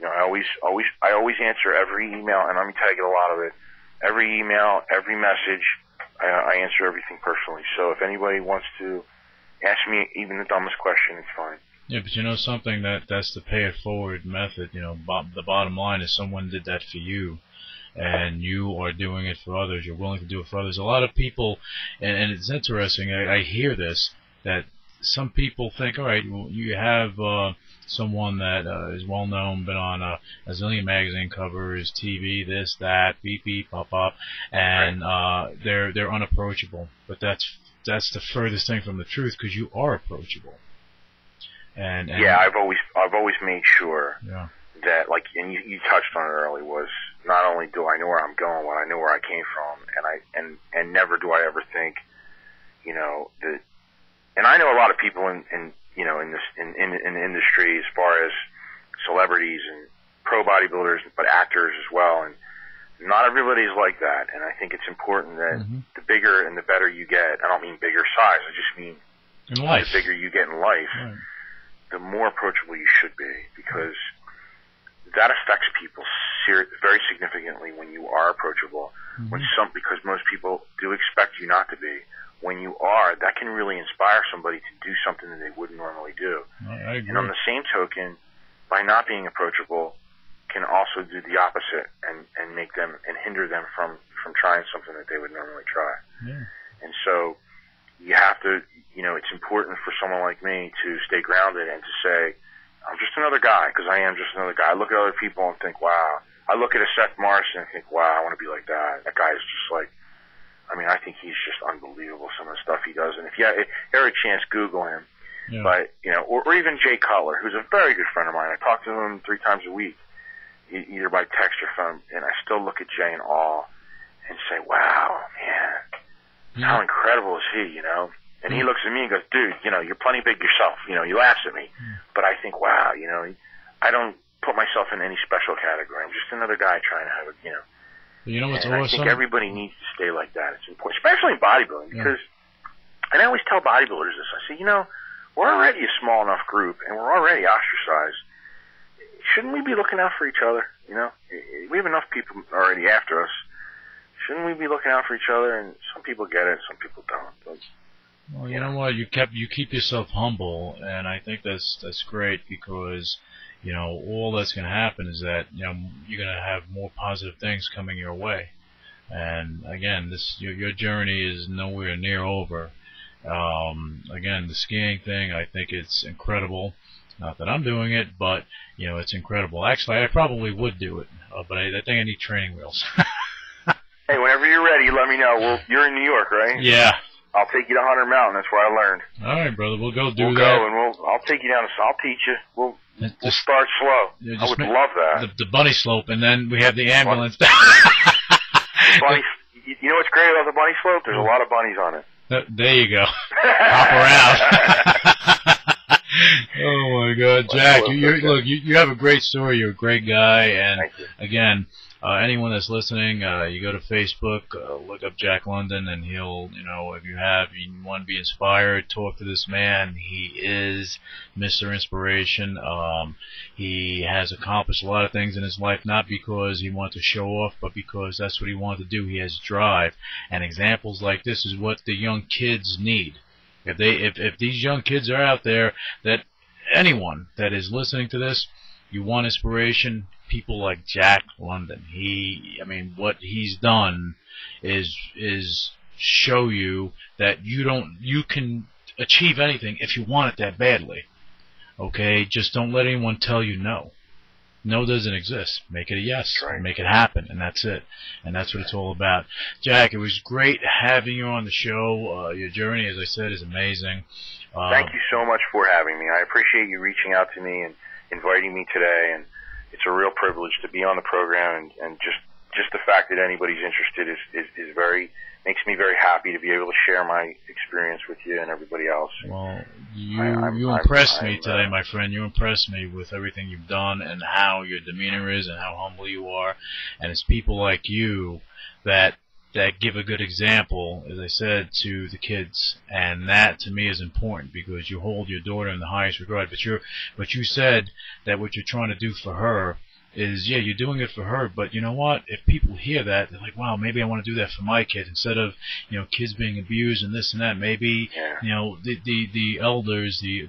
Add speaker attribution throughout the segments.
Speaker 1: You know, I always answer every email, and let me tell you, I get a lot of it. Every email, every message, I answer everything personally. So if anybody wants to ask me even the dumbest question, it's fine.
Speaker 2: Yeah, but you know something, that's the pay it forward method. You know, the bottom line is someone did that for you, and you are doing it for others. You're willing to do it for others. A lot of people, and it's interesting, I hear this, that some people think, all right, well, you have someone that is well known, been on a zillion magazine covers, TV, this, that, beep, beep, pop, pop, and they're unapproachable. But that's the furthest thing from the truth, because you are approachable. And
Speaker 1: yeah, I've always made sure that, like, and you touched on it early, was not only do I know where I'm going, but I know where I came from, and never do I ever think, you know, that. And I know a lot of people in the industry, as far as celebrities and pro bodybuilders, but actors as well, and not everybody's like that. And I think it's important that the bigger and the better you get, I don't mean bigger size, I just mean
Speaker 2: in life.
Speaker 1: The bigger you get in life, the more approachable you should be, because that affects people very significantly when you are approachable. Because most people do expect you not to be. When you are, that can really inspire somebody to do something that they wouldn't normally do.
Speaker 2: I agree.
Speaker 1: And on the same token, by not being approachable, can also do the opposite and make them and hinder them from trying something that they would normally try.
Speaker 2: Yeah.
Speaker 1: And so you have to, you know, it's important for someone like me to stay grounded and to say, I'm just another guy, because I am just another guy. I look at other people and think, wow. I look at a Seth Morrison and think, wow, I want to be like that. That guy is just like, I mean, I think he's just unbelievable, some of the stuff he does. And if you ever a chance, Google him. Yeah. But, you know, or even Jay Cutler, who's a very good friend of mine. I talk to him 3 times a week, either by text or phone, and I still look at Jay in awe and say, wow, man, how incredible is he, you know? And he looks at me and goes, dude, you know, you're plenty big yourself. You know, he laughs at me. But I think, wow, you know, I don't put myself in any special category. I'm just another guy trying to have a, you know.
Speaker 2: You know what's
Speaker 1: and
Speaker 2: awesome?
Speaker 1: I think everybody needs to stay like that. It's important, especially in bodybuilding, because, and I always tell bodybuilders this, I say, you know, we're already a small enough group, and we're already ostracized. Shouldn't we be looking out for each other, you know? We have enough people already after us. Shouldn't we be looking out for each other? And some people get it, some people don't. But,
Speaker 2: well, you know what? You keep yourself humble, and I think that's great, because, you know, all that's going to happen is that, you know, you're going to have more positive things coming your way. And again, your journey is nowhere near over. Again, the skiing thing, I think it's incredible. Not that I'm doing it, but, you know, it's incredible. Actually, I probably would do it, but I think I need training wheels.
Speaker 1: Hey, whenever you're ready, let me know. Well, you're in New York, right?
Speaker 2: Yeah.
Speaker 1: I'll take you to Hunter Mountain. That's where I learned.
Speaker 2: All right, brother. We'll go do
Speaker 1: we'll
Speaker 2: that.
Speaker 1: Go and I'll take you down. I'll teach you. We'll start slow.
Speaker 2: Yeah,
Speaker 1: I would love that.
Speaker 2: The bunny slope, and then we have the ambulance.
Speaker 1: Bunny. You know what's great about the bunny slope? There's a lot of bunnies on it.
Speaker 2: There you go. Hop around. Oh my God, Jack! Look, you have a great story. You're a great guy, and again, anyone that's listening, you go to Facebook, look up Jack London, and he'll, you know, if you want to be inspired, talk to this man. He is Mr. Inspiration. He has accomplished a lot of things in his life, not because he wanted to show off, but because that's what he wanted to do. He has drive, and examples like this is what the young kids need. If these young kids are out there, that anyone that is listening to this, you want inspiration, people like Jack London. I mean, what he's done is show you that you can achieve anything if you want it that badly. Okay, just don't let anyone tell you no. No doesn't exist. Make it a yes.
Speaker 1: Right.
Speaker 2: Make it happen, and that's it. And that's what it's all about. Jack, it was great having you on the show. Your journey, as I said, is amazing.
Speaker 1: Thank you so much for having me. I appreciate you reaching out to me and inviting me today, and it's a real privilege to be on the program, and just the fact that anybody's interested is makes me very happy to be able to share my experience with you and everybody else.
Speaker 2: Well, you impressed me today, my friend. You impressed me with everything you've done and how your demeanor is and how humble you are. And it's people like you that give a good example, as I said, to the kids. And that, to me, is important, because you hold your daughter in the highest regard. But you said that what you're trying to do for her is, yeah, you're doing it for her, but you know what? If people hear that, they're like, wow, maybe I want to do that for my kid. Instead of, you know, kids being abused and this and that, maybe, you know, the elders, the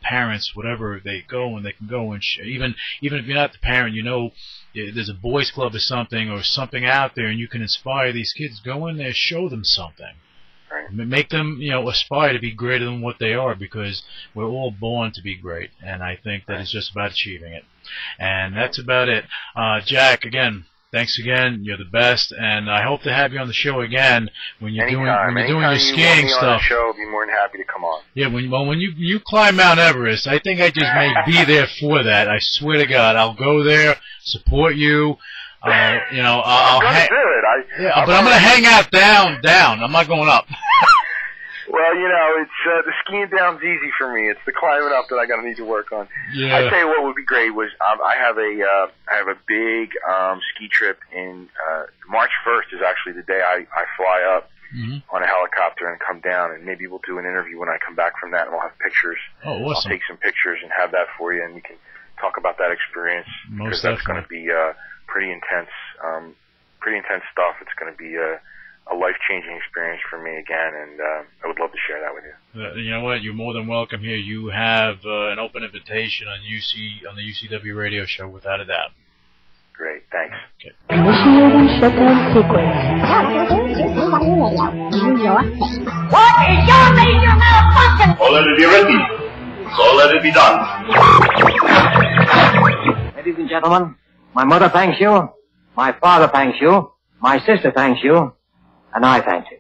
Speaker 2: parents, whatever, they go and they can go and even if you're not the parent, you know, there's a boys club or something out there, and you can inspire these kids. Go in there, show them something.
Speaker 1: Right.
Speaker 2: Make them, you know, aspire to be greater than what they are, because we're all born to be great, and I think that it's just about achieving it. And that's about it. Jack, again, thanks again. You're the best, and I hope to have you on the show again when you're doing your skiing stuff.
Speaker 1: On the show, I'll be more than happy to come on.
Speaker 2: Yeah, when you climb Mount Everest, I think I just may be there for that. I swear to God, I'll go there, support you. You know, I'll
Speaker 1: I'm gonna do it.
Speaker 2: But I'm gonna hang out down. I'm not going up.
Speaker 1: Well, you know, it's the skiing down's easy for me. It's the climbing up that I gotta need to work on.
Speaker 2: Yeah.
Speaker 1: I tell you what would be great was I have a big ski trip in March 1st is actually the day I fly up on a helicopter and come down, and maybe we'll do an interview when I come back from that, and we'll have pictures.
Speaker 2: Oh, awesome!
Speaker 1: I'll take some pictures and have that for you, and we can talk about that experience.
Speaker 2: Most
Speaker 1: because that's going to be pretty intense stuff. It's going to be a life-changing experience for me again, and I would love to share that with you.
Speaker 2: You know what? You're more than welcome here. You have an open invitation on the UCW radio show, without a doubt.
Speaker 1: Great, thanks.
Speaker 2: Okay.
Speaker 3: Initiating shutdown sequence.
Speaker 4: What is your major malfunction?
Speaker 5: So let it be written. So let it be done.
Speaker 6: Ladies and gentlemen, my mother thanks you, my father thanks you, my sister thanks you, and I thank you.